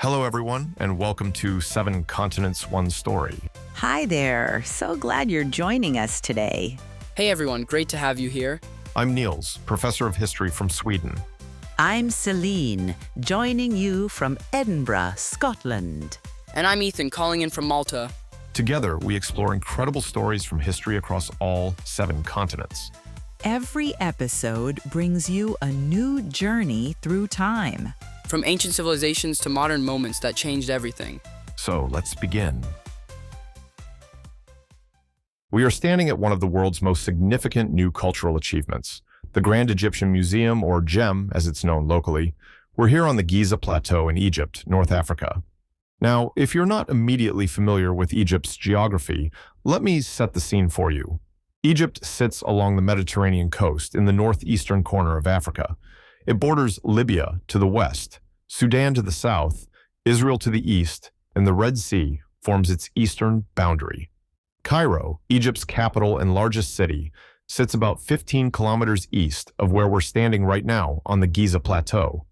Hello, everyone, and welcome to Seven Continents, One Story. Hi there. So glad you're joining us today. Hey everyone, great to have you here. I'm Nils, professor of history from Sweden. I'm Celine, joining you from Edinburgh, Scotland. And I'm Ethan, calling in from Malta. Together, we explore incredible stories from history across all 7 continents. Every episode brings you a new journey through time. From ancient civilizations to modern moments that changed everything. So let's begin. We are standing at one of the world's most significant new cultural achievements, the Grand Egyptian Museum, or GEM as it's known locally. We're here on the Giza Plateau in Egypt, North Africa. Now, if you're not immediately familiar with Egypt's geography, let me set the scene for you. Egypt sits along the Mediterranean coast in the northeastern corner of Africa. It borders Libya to the west, Sudan to the south, Israel to the east, and the Red Sea forms its eastern boundary. Cairo, Egypt's capital and largest city, sits about 15 kilometers east of where we're standing right now on the Giza Plateau.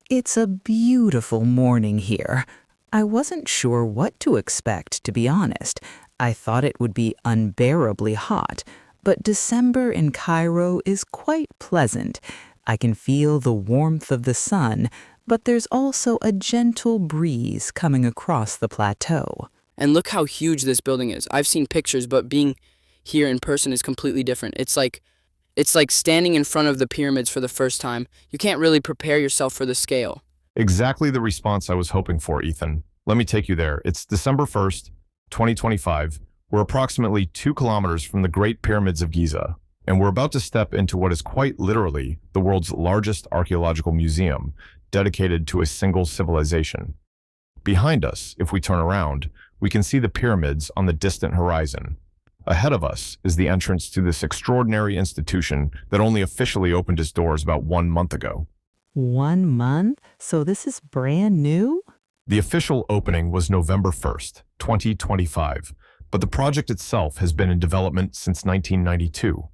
It's a beautiful morning here. I wasn't sure what to expect, to be honest. I thought it would be unbearably hot, but December in Cairo is quite pleasant. I can feel the warmth of the sun, but there's also a gentle breeze coming across the plateau. And look how huge this building is. I've seen pictures, but being here in person is completely different. It's like standing in front of the pyramids for the first time. You can't really prepare yourself for the scale. Exactly the response I was hoping for, Ethan. Let me take you there. It's December 1st, 2025. We're approximately 2 kilometers from the Great Pyramids of Giza, and we're about to step into what is quite literally the world's largest archaeological museum dedicated to a single civilization. Behind us, if we turn around, we can see the pyramids on the distant horizon. Ahead of us is the entrance to this extraordinary institution that only officially opened its doors about 1 month ago. 1 month? So this is brand new? The official opening was November 1st, 2025, but the project itself has been in development since 1992,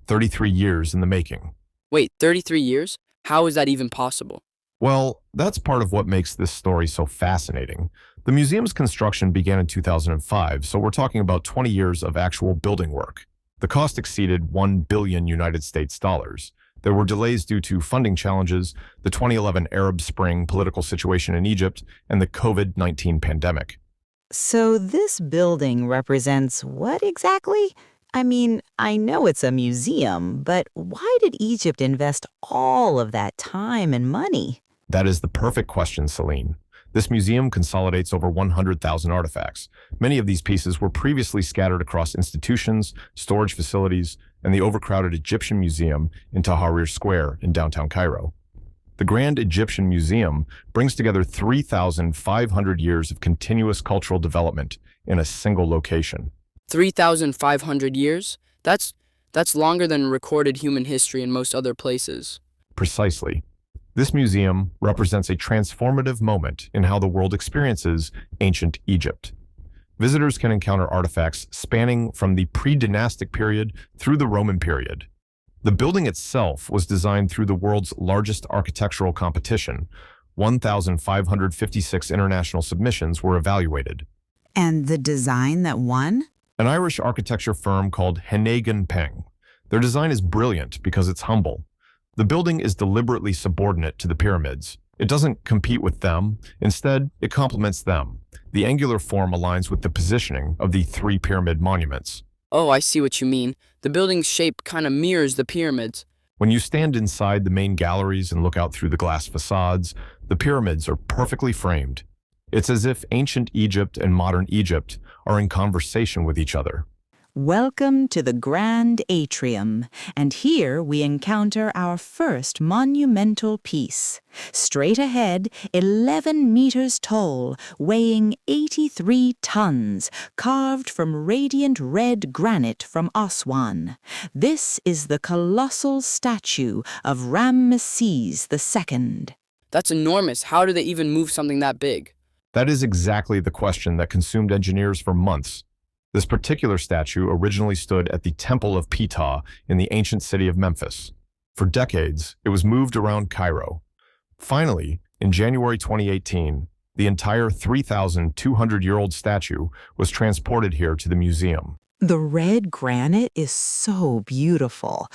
33 years in the making. Wait, 33 years? How is that even possible? Well, that's part of what makes this story so fascinating. The museum's construction began in 2005, so we're talking about 20 years of actual building work. The cost exceeded $1 billion United States dollars. There were delays due to funding challenges, the 2011 Arab Spring political situation in Egypt, and the COVID-19 pandemic. So this building represents what exactly? I mean, I know it's a museum, but why did Egypt invest all of that time and money? That is the perfect question, Celine. This museum consolidates over 100,000 artifacts. Many of these pieces were previously scattered across institutions, storage facilities, and the overcrowded Egyptian Museum in Tahrir Square in downtown Cairo. The Grand Egyptian Museum brings together 3,500 years of continuous cultural development in a single location. 3,500 years? That's longer than recorded human history in most other places. Precisely. This museum represents a transformative moment in how the world experiences ancient Egypt. Visitors can encounter artifacts spanning from the pre-dynastic period through the Roman period. The building itself was designed through the world's largest architectural competition. 1,556 international submissions were evaluated. And the design that won? An Irish architecture firm called Heneghan Peng. Their design is brilliant because it's humble. The building is deliberately subordinate to the pyramids. It doesn't compete with them. Instead, it complements them. The angular form aligns with the positioning of the 3 pyramid monuments. Oh, I see what you mean. The building's shape kind of mirrors the pyramids. When you stand inside the main galleries and look out through the glass facades, the pyramids are perfectly framed. It's as if ancient Egypt and modern Egypt are in conversation with each other. Welcome to the Grand Atrium, and here we encounter our first monumental piece. Straight ahead, 11 meters tall, weighing 83 tons, carved from radiant red granite from Aswan. This is the colossal statue of Ramesses II. That's enormous. How do they even move something that big? That is exactly the question that consumed engineers for months. This particular statue originally stood at the Temple of Ptah in the ancient city of Memphis. For decades, it was moved around Cairo. Finally, in January 2018, The entire 3,200-year-old statue was transported here to the museum. The red granite is so beautiful,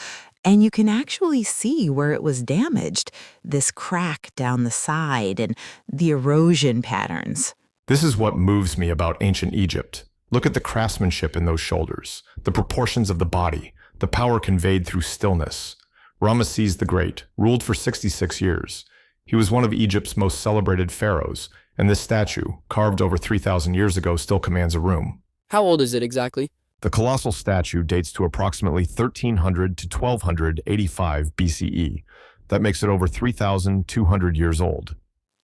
and you can actually see where it was damaged, this crack down the side and the erosion patterns. This is what moves me about ancient Egypt. Look at the craftsmanship in those shoulders, the proportions of the body, the power conveyed through stillness. Ramesses the Great ruled for 66 years. He was one of Egypt's most celebrated pharaohs, and this statue, carved over 3,000 years ago, still commands a room. How old is it exactly? The colossal statue dates to approximately 1300 to 1285 BCE. That makes it over 3,200 years old.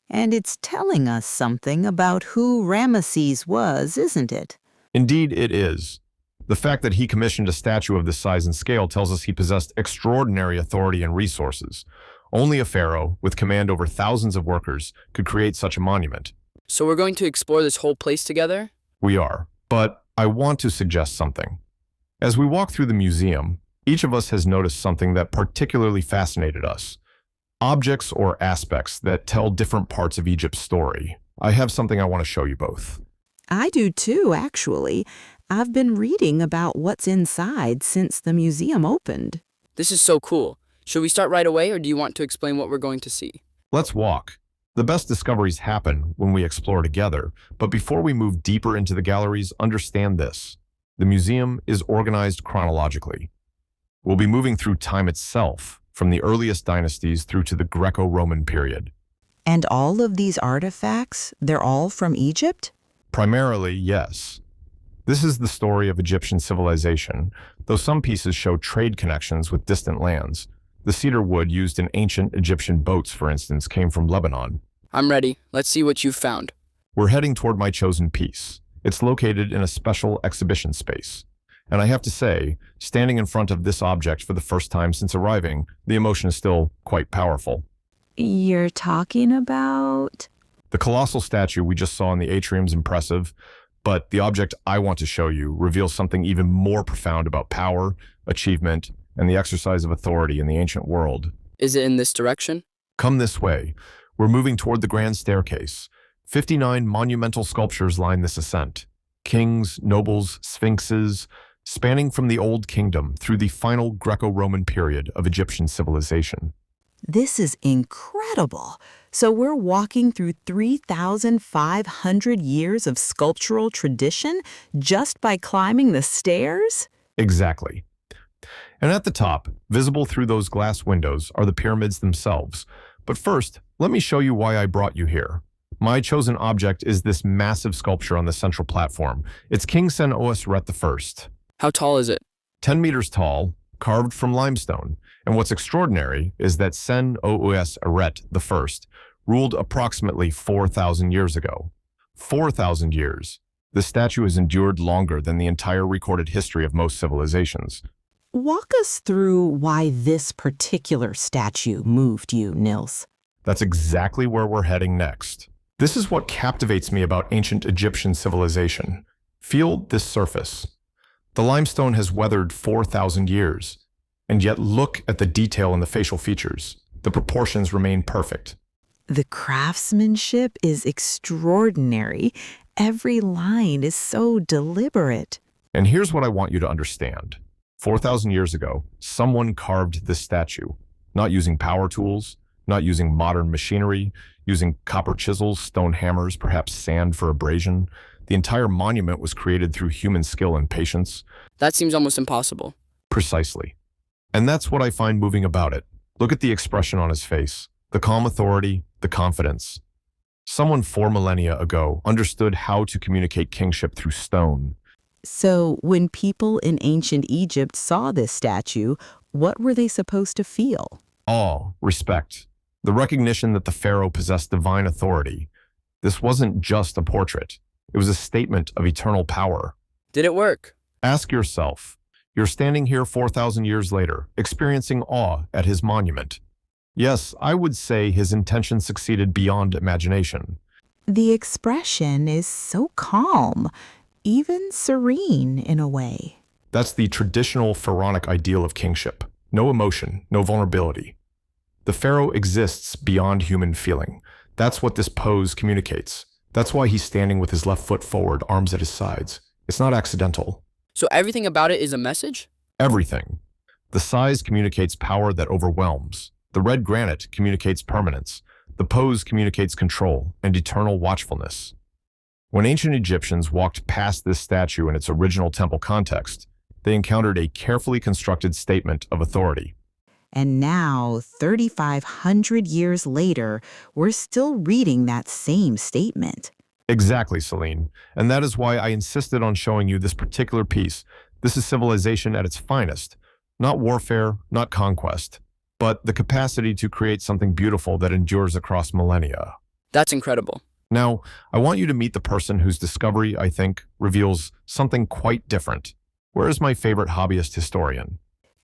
And it's telling us something about who Ramesses was, isn't it? Indeed, it is. The fact that he commissioned a statue of this size and scale tells us he possessed extraordinary authority and resources. Only a pharaoh, with command over thousands of workers, could create such a monument. So we're going to explore this whole place together? We are, but I want to suggest something. As we walk through the museum, each of us has noticed something that particularly fascinated us. Objects or aspects that tell different parts of Egypt's story. I have something I want to show you both. I do too, actually. I've been reading about what's inside since the museum opened. This is so cool. Should we start right away, or do you want to explain what we're going to see? Let's walk. The best discoveries happen when we explore together, but before we move deeper into the galleries, understand this. The museum is organized chronologically. We'll be moving through time itself, from the earliest dynasties through to the Greco-Roman period. And all of these artifacts, they're all from Egypt? Primarily, yes. This is the story of Egyptian civilization, though some pieces show trade connections with distant lands. The cedar wood used in ancient Egyptian boats, for instance, came from Lebanon. I'm ready. Let's see what you've found. We're heading toward my chosen piece. It's located in a special exhibition space. And I have to say, standing in front of this object for the first time since arriving, the emotion is still quite powerful. You're talking about? The colossal statue we just saw in the atrium is impressive, but the object I want to show you reveals something even more profound about power, achievement, and the exercise of authority in the ancient world. Is it in this direction? Come this way. We're moving toward the grand staircase. 59 monumental sculptures line this ascent. Kings, nobles, sphinxes, spanning from the Old Kingdom through the final Greco-Roman period of Egyptian civilization. This is incredible. So we're walking through 3,500 years of sculptural tradition just by climbing the stairs? Exactly. And at the top, visible through those glass windows, are the pyramids themselves. But first, let me show you why I brought you here. My chosen object is this massive sculpture on the central platform. It's King Sen-Osiret I. How tall is it? 10 meters tall, carved from limestone. And what's extraordinary is that Sen-Osiret I ruled approximately 4,000 years ago. 4,000 years. The statue has endured longer than the entire recorded history of most civilizations. Walk us through why this particular statue moved you, Nils. That's exactly where we're heading next. This is what captivates me about ancient Egyptian civilization. Feel this surface. The limestone has weathered 4,000 years, and yet look at the detail in the facial features. The proportions remain perfect. The craftsmanship is extraordinary. Every line is so deliberate. And here's what I want you to understand. 4,000 years ago, someone carved this statue, not using power tools, not using modern machinery, using copper chisels, stone hammers, perhaps sand for abrasion. The entire monument was created through human skill and patience. That seems almost impossible. Precisely. And that's what I find moving about it. Look at the expression on his face, the calm authority, the confidence. Someone 4 millennia ago understood how to communicate kingship through stone. So when people in ancient Egypt saw this statue, what were they supposed to feel? Awe, respect, the recognition that the pharaoh possessed divine authority. This wasn't just a portrait. It was a statement of eternal power. Did it work? Ask yourself, you're standing here 4,000 years later, experiencing awe at his monument. Yes, I would say his intention succeeded beyond imagination. The expression is so calm, even serene in a way. That's the traditional pharaonic ideal of kingship. No emotion, no vulnerability. The pharaoh exists beyond human feeling. That's what this pose communicates. That's why he's standing with his left foot forward, arms at his sides. It's not accidental. So everything about it is a message? Everything. The size communicates power that overwhelms. The red granite communicates permanence. The pose communicates control and eternal watchfulness. When ancient Egyptians walked past this statue in its original temple context, they encountered a carefully constructed statement of authority. And now, 3,500 years later, we're still reading that same statement. Exactly, Celine. And that is why I insisted on showing you this particular piece. This is civilization at its finest. Not warfare, not conquest, but the capacity to create something beautiful that endures across millennia. That's incredible. Now, I want you to meet the person whose discovery, I think, reveals something quite different. Where is my favorite hobbyist historian?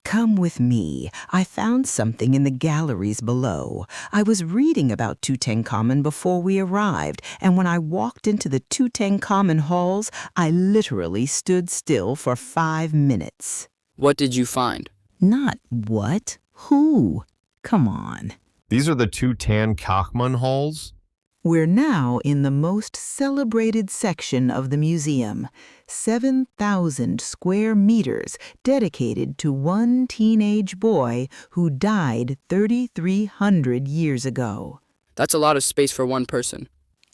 Come with me. I found something in the galleries below. I was reading about Tutankhamun before we arrived, and when I walked into the Tutankhamun halls, I literally stood still for 5 minutes. What did you find? Not what, who. Come on. These are the Tutankhamun halls? We're now in the most celebrated section of the museum, 7,000 square meters dedicated to one teenage boy who died 3,300 years ago. That's a lot of space for one person.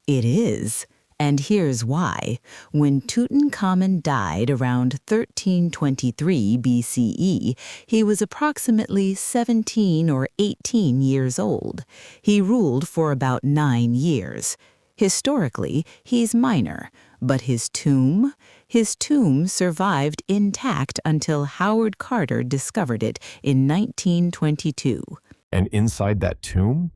It is. And here's why. When Tutankhamun died around 1323 BCE, he was approximately 17 or 18 years old. He ruled for about 9 years. Historically, he's minor, but his tomb survived intact until Howard Carter discovered it in 1922. And inside that tomb?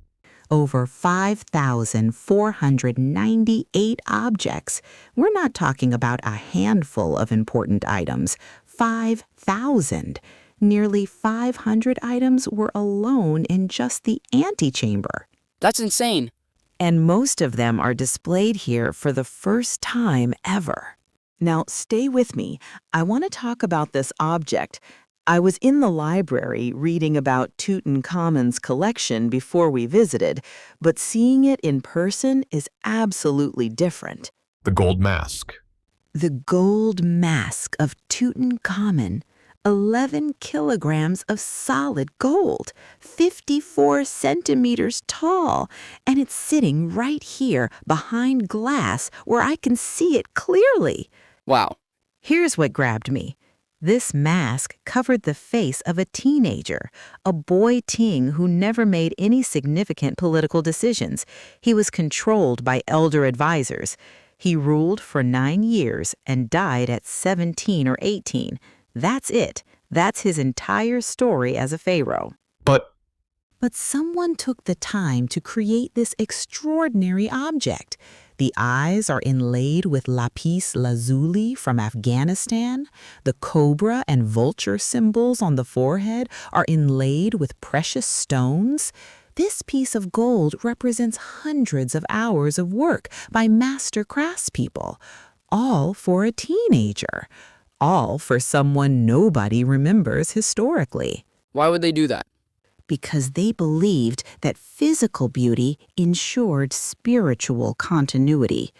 Over 5,498 objects. We're not talking about a handful of important items. 5,000. Nearly 500 items were alone in just the antechamber. That's insane. And most of them are displayed here for the first time ever. Now, stay with me. I want to talk about this object. I was in the library reading about Tutankhamun's collection before we visited, but seeing it in person is absolutely different. The gold mask. The gold mask of Tutankhamun, 11 kilograms of solid gold, 54 centimeters tall, and it's sitting right here behind glass where I can see it clearly. Wow. Here's what grabbed me. This mask covered the face of a teenager, a boy teen who never made any significant political decisions. He was controlled by elder advisors. He ruled for 9 years and died at 17 or 18. That's it. That's his entire story as a pharaoh. But someone took the time to create this extraordinary object. The eyes are inlaid with lapis lazuli from Afghanistan. The cobra and vulture symbols on the forehead are inlaid with precious stones. This piece of gold represents hundreds of hours of work by master craftspeople, all for a teenager, all for someone nobody remembers historically. Why would they do that? Because they believed that physical beauty ensured spiritual continuity,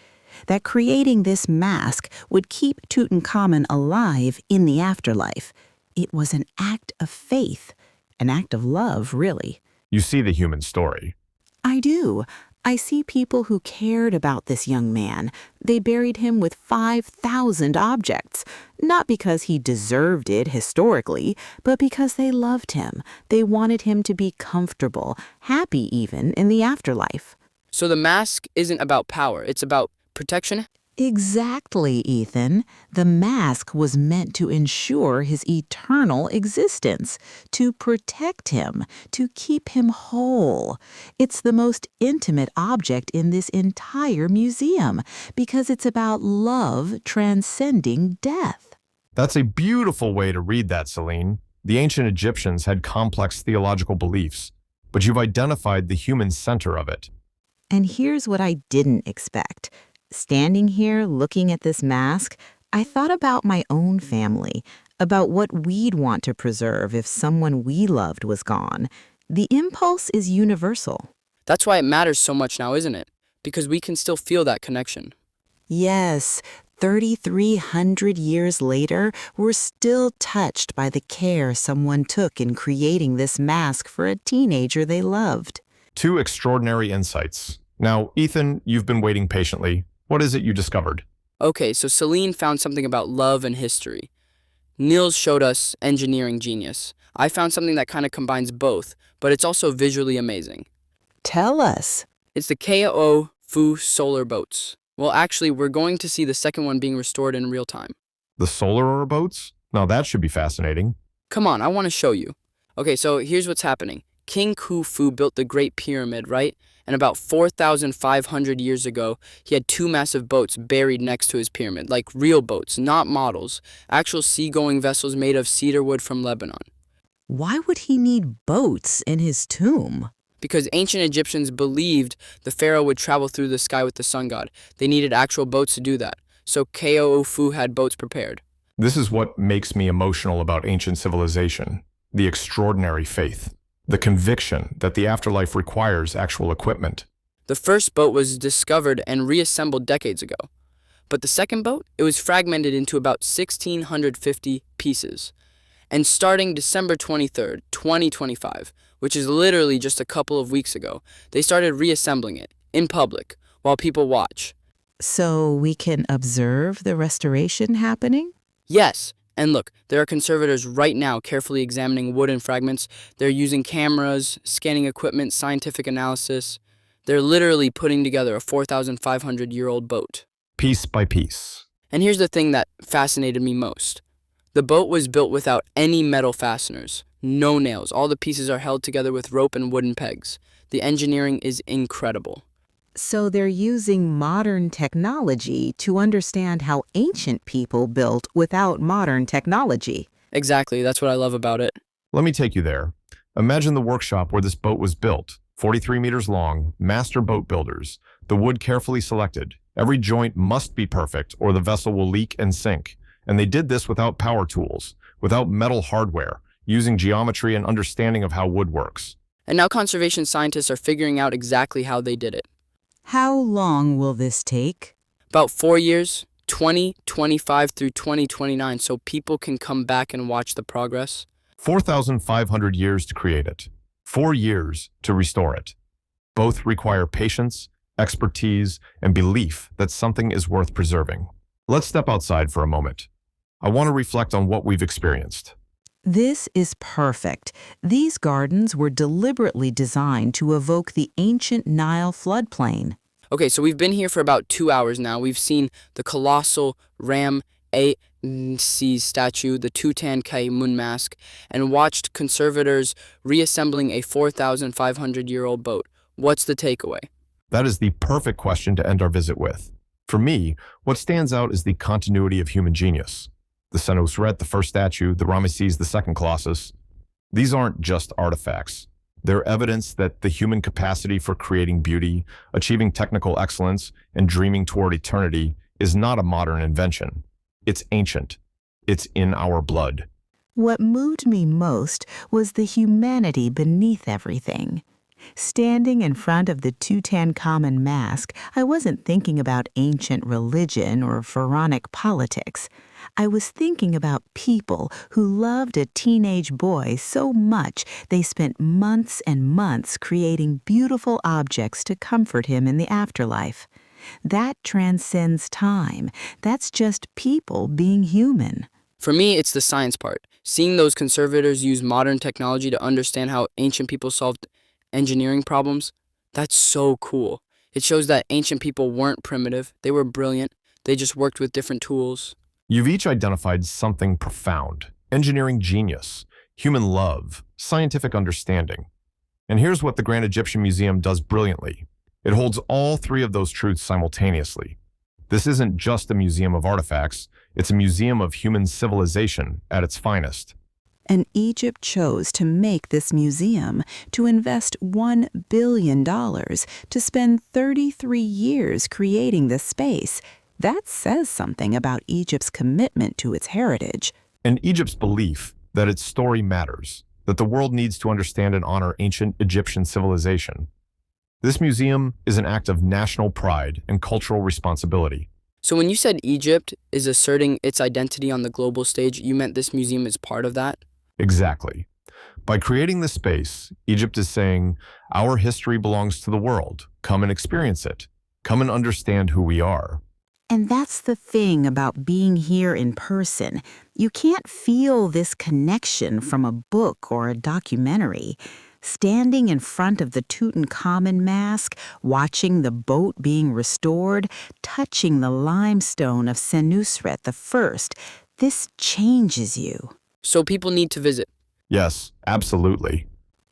that creating this mask would keep Tutankhamun alive in the afterlife. It was an act of faith, an act of love, really. you see the human story. I do. I see people who cared about this young man. They buried him with 5,000 objects, not because he deserved it historically, but because they loved him. They wanted him to be comfortable, happy even, in the afterlife. So the mask isn't about power, it's about protection? Exactly, Ethan. The mask was meant to ensure his eternal existence, to protect him, to keep him whole. It's the most intimate object in this entire museum because it's about love transcending death. That's a beautiful way to read that, Celine. The ancient Egyptians had complex theological beliefs, but you've identified the human center of it. And here's what I didn't expect. Standing here looking at this mask, I thought about my own family, about what we'd want to preserve if someone we loved was gone. The impulse is universal. That's why it matters so much now, isn't it? because we can still feel that connection. Yes, 3,300 years later, we're still touched by the care someone took in creating this mask for a teenager they loved. Two extraordinary insights. Now, Ethan, you've been waiting patiently. What is it you discovered? Okay, so Celine found something about love and history. Nils showed us engineering genius. I found something that kind of combines both, but it's also visually amazing. Tell us. It's the AF031 solar boats. Well, actually, we're going to see the second one being restored in real time. The solar aura boats? Now that should be fascinating. Come on, I want to show you. Okay, so here's what's happening. King Khufu built the Great Pyramid, right? And about 4,500 years ago, he had two massive boats buried next to his pyramid, like real boats, not models, actual seagoing vessels made of cedar wood from Lebanon. Why would he need boats in his tomb? Because ancient Egyptians believed the pharaoh would travel through the sky with the sun god. They needed actual boats to do that. So Khufu had boats prepared. This is what makes me emotional about ancient civilization. The extraordinary faith. The conviction that the afterlife requires actual equipment. The first boat was discovered and reassembled decades ago. But the second boat, it was fragmented into about 1,650 pieces. And starting December 23rd, 2025, which is literally just a couple of weeks ago, they started reassembling it in public while people watch. So we can observe the restoration happening? Yes, and look, there are conservators right now carefully examining wooden fragments. They're using cameras, scanning equipment, scientific analysis. They're literally putting together a 4,500-year-old boat. Piece by piece. And here's the thing that fascinated me most. The boat was built without any metal fasteners, no nails. All the pieces are held together with rope and wooden pegs. The engineering is incredible. So they're using modern technology to understand how ancient people built without modern technology. Exactly, that's what I love about it. Let me take you there. Imagine the workshop where this boat was built. 43 meters long, master boat builders. The wood carefully selected. Every joint must be perfect or the vessel will leak and sink. And they did this without power tools, without metal hardware, using geometry and understanding of how wood works. And now conservation scientists are figuring out exactly how they did it. How long will this take? About 4 years, 2025 through 2029, so people can come back and watch the progress. 4,500 years to create it. 4 years to restore it. Both require patience, expertise, and belief that something is worth preserving. Let's step outside for a moment. I want to reflect on what we've experienced. This is perfect. These gardens were deliberately designed to evoke the ancient Nile floodplain. Okay, so we've been here for about 2 hours now. We've seen the colossal Ram AC statue, the Tutankhamun mask, and watched conservators reassembling a 4,500-year-old boat. What's the takeaway? That is the perfect question to end our visit with. For me, what stands out is the continuity of human genius. The Senusret, the first statue, the Ramesses II Colossus. These aren't just artifacts. They're evidence that the human capacity for creating beauty, achieving technical excellence, and dreaming toward eternity is not a modern invention. It's ancient. It's in our blood. What moved me most was the humanity beneath everything. Standing in front of the Tutankhamun mask, I wasn't thinking about ancient religion or pharaonic politics. I was thinking about people who loved a teenage boy so much they spent months and months creating beautiful objects to comfort him in the afterlife. That transcends time. That's just people being human. For me, it's the science part. Seeing those conservators use modern technology to understand how ancient people solved engineering problems, that's so cool. It shows that ancient people weren't primitive. They were brilliant. They just worked with different tools. You've each identified something profound. Engineering genius, human love, scientific understanding. And here's what the Grand Egyptian Museum does brilliantly. It holds all three of those truths simultaneously. This isn't just a museum of artifacts, it's a museum of human civilization at its finest. And Egypt chose to make this museum, to invest $1 billion, to spend 33 years creating this space. That says something about Egypt's commitment to its heritage. And Egypt's belief that its story matters, that the world needs to understand and honor ancient Egyptian civilization. This museum is an act of national pride and cultural responsibility. So when you said Egypt is asserting its identity on the global stage, you meant this museum is part of that? Exactly. By creating this space, Egypt is saying, our history belongs to the world. Come and experience it. Come and understand who we are. And that's the thing about being here in person. You can't feel this connection from a book or a documentary. Standing in front of the Tutankhamun mask, watching the boat being restored, touching the limestone of Senusret I, this changes you. So people need to visit. Yes, absolutely.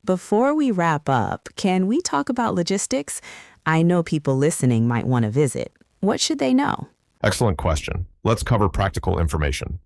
Before we wrap up, can we talk about logistics? I know people listening might want to visit. What should they know? Excellent question. Let's cover practical information.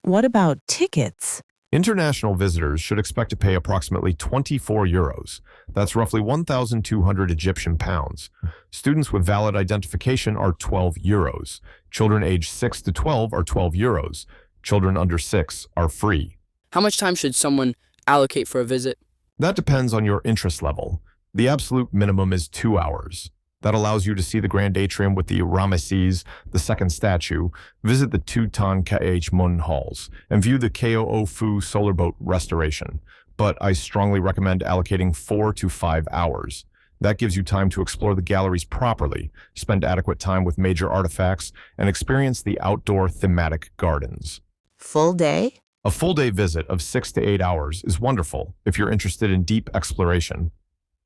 What about tickets? International visitors should expect to pay approximately 24 euros. That's roughly 1,200 Egyptian pounds. Students with valid identification are 12 euros. Children aged 6 to 12 are 12 euros. Children under 6 are free. How much time should someone allocate for a visit? That depends on your interest level. The absolute minimum is 2 hours. That allows you to see the Grand Atrium with the Ramesses II statue, visit the Tutankhamun halls, and view the Ko-Fu solar boat restoration. But I strongly recommend allocating 4 to 5 hours. That gives you time to explore the galleries properly, spend adequate time with major artifacts, and experience the outdoor thematic gardens. Full day? A full-day visit of 6 to 8 hours is wonderful if you're interested in deep exploration.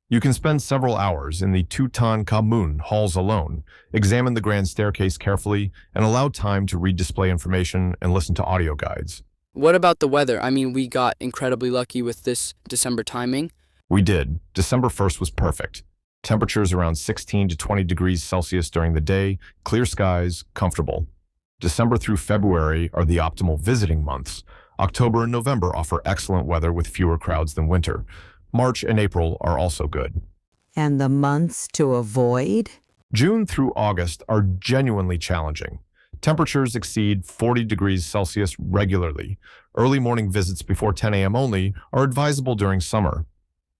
You can spend several hours in the Tutankhamun halls alone, examine the grand staircase carefully, and allow time to read display information and listen to audio guides. What about the weather? I mean, we got incredibly lucky with this December timing. We did. December 1st was perfect. Temperatures around 16 to 20 degrees Celsius during the day, clear skies, comfortable. December through February are the optimal visiting months. October and November offer excellent weather with fewer crowds than winter. March and April are also good. And the months to avoid? June through August are genuinely challenging. Temperatures exceed 40 degrees Celsius regularly. Early morning visits before 10 a.m. only are advisable during summer.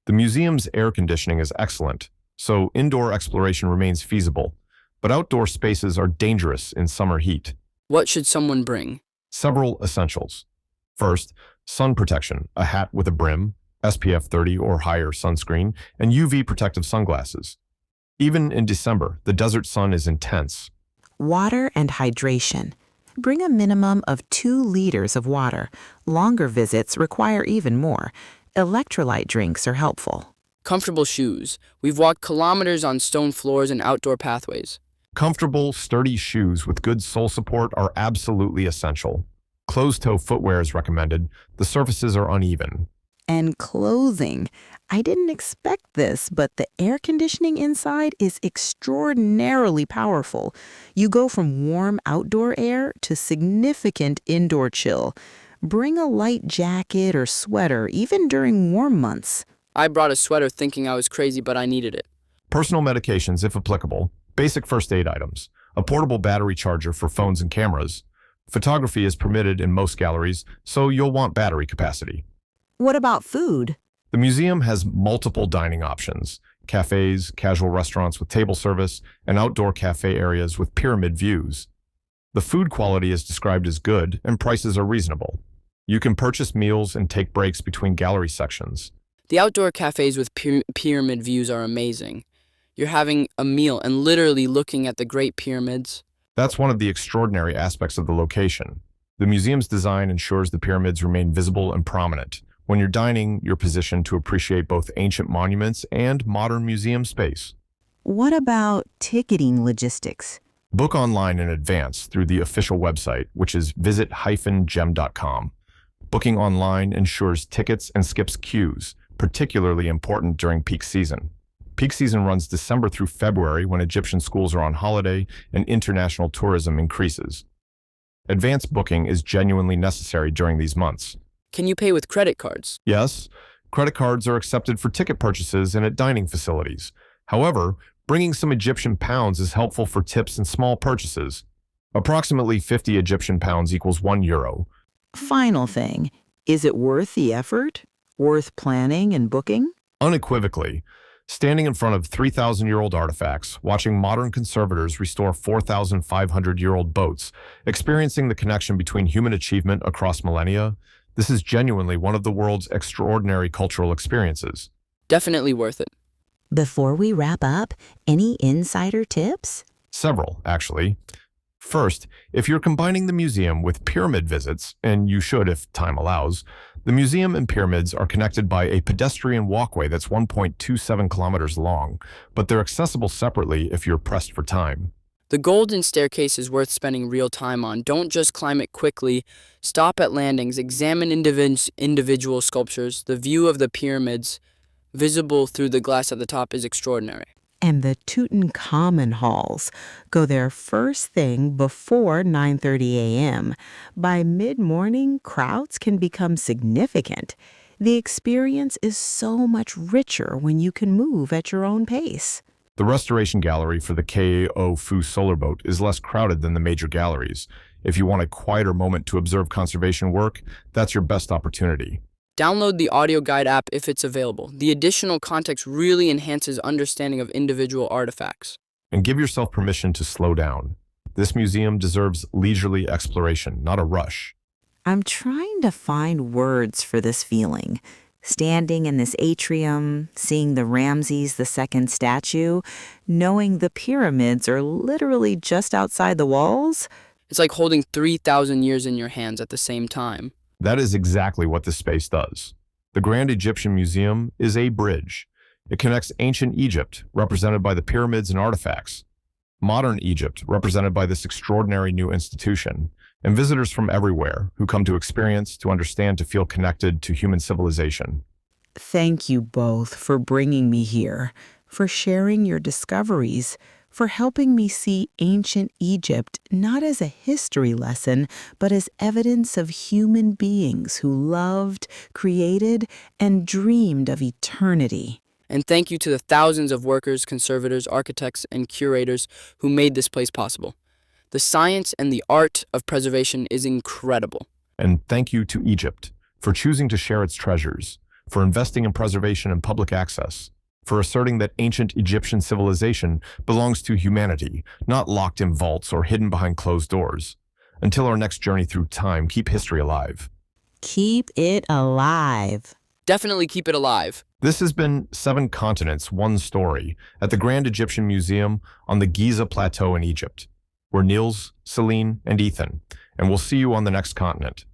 The museum's air conditioning is excellent, so indoor exploration remains feasible, but outdoor spaces are dangerous in summer heat. What should someone bring? Several essentials. First, sun protection, a hat with a brim, SPF 30 or higher sunscreen, and UV protective sunglasses. Even in December, the desert sun is intense. Water and hydration. Bring a minimum of 2 liters of water. Longer visits require even more. Electrolyte drinks are helpful. Comfortable shoes. We've walked kilometers on stone floors and outdoor pathways. Comfortable, sturdy shoes with good sole support are absolutely essential. Closed-toe footwear is recommended. The surfaces are uneven. And clothing. I didn't expect this, but the air conditioning inside is extraordinarily powerful. You go from warm outdoor air to significant indoor chill. Bring a light jacket or sweater, even during warm months. I brought a sweater thinking I was crazy, but I needed it. Personal medications, if applicable. Basic first aid items. A portable battery charger for phones and cameras. Photography is permitted in most galleries, so you'll want battery capacity. What about food? The museum has multiple dining options, cafes, casual restaurants with table service, and outdoor cafe areas with pyramid views. The food quality is described as good, and prices are reasonable. You can purchase meals and take breaks between gallery sections. The outdoor cafes with pyramid views are amazing. You're having a meal and literally looking at the Great Pyramids. That's one of the extraordinary aspects of the location. The museum's design ensures the pyramids remain visible and prominent. When you're dining, you're positioned to appreciate both ancient monuments and modern museum space. What about ticketing logistics? Book online in advance through the official website, which is visit-gem.com. Booking online ensures tickets and skips queues, particularly important during peak season. Peak season runs December through February when Egyptian schools are on holiday and international tourism increases. Advance booking is genuinely necessary during these months. Can you pay with credit cards? Yes, credit cards are accepted for ticket purchases and at dining facilities. However, bringing some Egyptian pounds is helpful for tips and small purchases. Approximately 50 Egyptian pounds equals €1. Final thing, is it worth the effort? Worth planning and booking? Unequivocally, Standing in front of 3,000-year-old artifacts, watching modern conservators restore 4,500-year-old boats, experiencing the connection between human achievement across millennia, this is genuinely one of the world's extraordinary cultural experiences. Definitely worth it. Before we wrap up, any insider tips? Several, actually. First, if you're combining the museum with pyramid visits, and you should if time allows, the museum and pyramids are connected by a pedestrian walkway that's 1.27 kilometers long, but they're accessible separately if you're pressed for time. The golden staircase is worth spending real time on. Don't just climb it quickly. Stop at landings, examine individual sculptures. The view of the pyramids, visible through the glass at the top, is extraordinary. And the Tutankhamun halls. Go there first thing before 9:30 a.m. By mid-morning, crowds can become significant. The experience is so much richer when you can move at your own pace. The restoration gallery for the AF031 solar boat is less crowded than the major galleries. If you want a quieter moment to observe conservation work, that's your best opportunity. Download the audio guide app if it's available. The additional context really enhances understanding of individual artifacts. And give yourself permission to slow down. This museum deserves leisurely exploration, not a rush. I'm trying to find words for this feeling. Standing in this atrium, seeing the Ramses II statue, knowing the pyramids are literally just outside the walls. It's like holding 3,000 years in your hands at the same time. That is exactly what this space does. The Grand Egyptian Museum is a bridge. It connects ancient Egypt, represented by the pyramids and artifacts, modern Egypt, represented by this extraordinary new institution, and visitors from everywhere who come to experience, to understand, to feel connected to human civilization. Thank you both for bringing me here, for sharing your discoveries, for helping me see ancient Egypt not as a history lesson, but as evidence of human beings who loved, created, and dreamed of eternity. And thank you to the thousands of workers, conservators, architects, and curators who made this place possible. The science and the art of preservation is incredible. And thank you to Egypt for choosing to share its treasures, for investing in preservation and public access, for asserting that ancient Egyptian civilization belongs to humanity, not locked in vaults or hidden behind closed doors. Until our next journey through time, keep history alive. Keep it alive. Definitely keep it alive. This has been 7 Continents, One Story at the Grand Egyptian Museum on the Giza Plateau in Egypt. We're Nils, Celine, and Ethan, and we'll see you on the next continent.